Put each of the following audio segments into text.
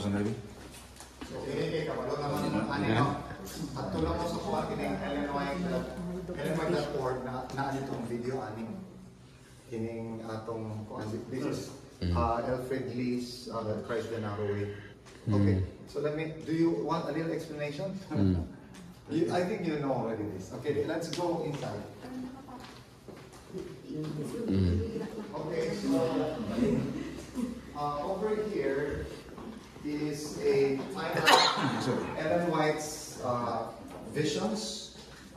Sandali. So, ini kapalo naman ano, at tulong mo sa kuha kining LNY.org na itong video aning kining atong this is Alfred Lee's Christ the Narrow Way. Okay, so do you want a little explanation? I think you know already this. Okay, let's go inside. Okay, so over here is a Ellen White's visions,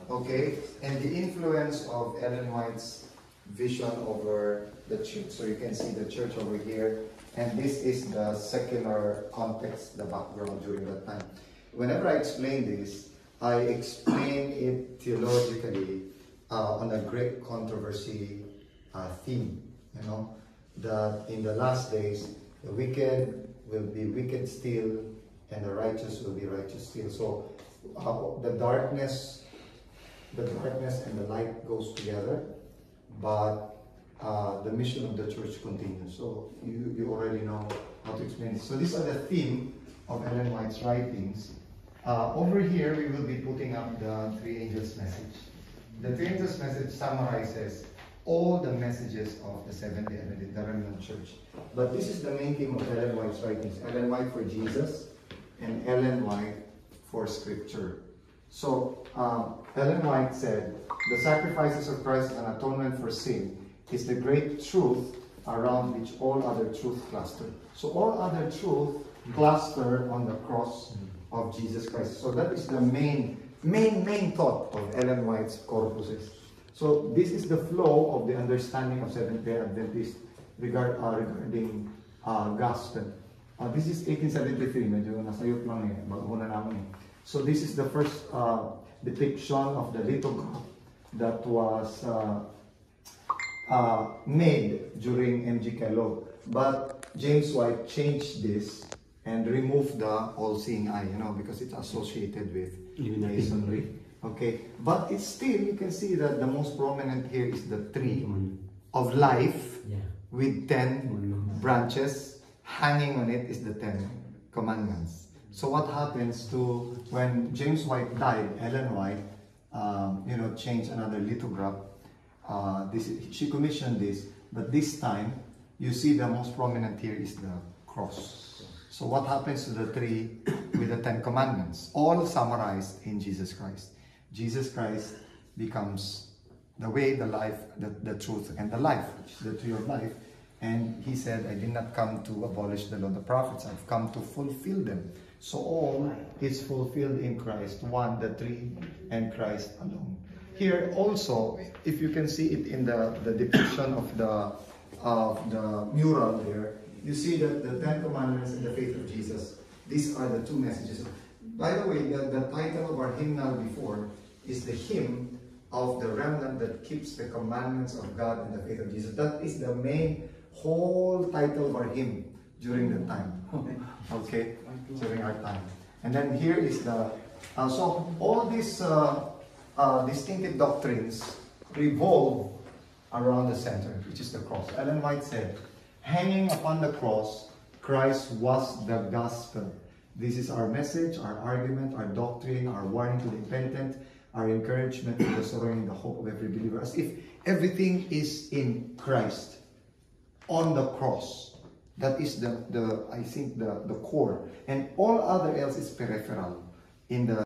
okay, and the influence of Ellen White's vision over the church. So you can see the church over here, and this is the secular context, the background during that time. Whenever I explain this, I explain it theologically on a great controversy theme, you know, that in the last days, the wicked will be wicked still, and the righteous will be righteous still. So the darkness and the light goes together, but the mission of the church continues. So you already know how to explain this. So these are the theme of Ellen White's writings. Over here, we will be putting up the Three Angels message. The Three Angels message summarizes all the messages of the Seventh-day Adventist, the remnant church. But this is the main theme of Ellen White's writings. Ellen White for Jesus and Ellen White for Scripture. So, Ellen White said, the sacrifices of Christ as an atonement for sin is the great truth around which all other truth cluster. So all other truth cluster on the cross of Jesus Christ. So that is the main thought of Ellen White's corpuses. So this is the flow of the understanding of Seventh-day Adventist regarding gospel. This is 1873, medyo nasayop lang eh, bago na namin eh. So this is the first depiction of the lithograph that was made during M.G. Kellogg. But James White changed this and removed the all-seeing eye, you know, because it's associated with Masonry. Okay, but it's still, you can see that the most prominent here is the tree of life with 10 branches. Hanging on it is the 10 commandments. So what happens to when James White died, Ellen White, you know, changed another lithograph. She commissioned this, but this time you see the most prominent here is the cross. So what happens to the tree with the 10 commandments? All summarized in Jesus Christ. Jesus Christ becomes the way, the life, the truth, and the life, which is the tree of life. And he said, I did not come to abolish the law of the prophets, I've come to fulfill them. So all is fulfilled in Christ, one, the tree, and Christ alone. Here also, if you can see it in the depiction of the mural there, you see that the 10 commandments and the faith of Jesus, these are the two messages. By the way, the title of our hymnal before is the hymn of the remnant that keeps the commandments of God and the faith of Jesus. That is the main whole title of our hymn during the time. Okay, during our time. And then here is the so all these distinctive doctrines revolve around the center, which is the cross. Ellen White said, hanging upon the cross, Christ was the gospel. This is our message, our argument, our doctrine, our warning to the impenitent, our encouragement to the sorrowing, the hope of every believer, as if everything is in Christ on the cross. That is I think the core, and all other else is peripheral in the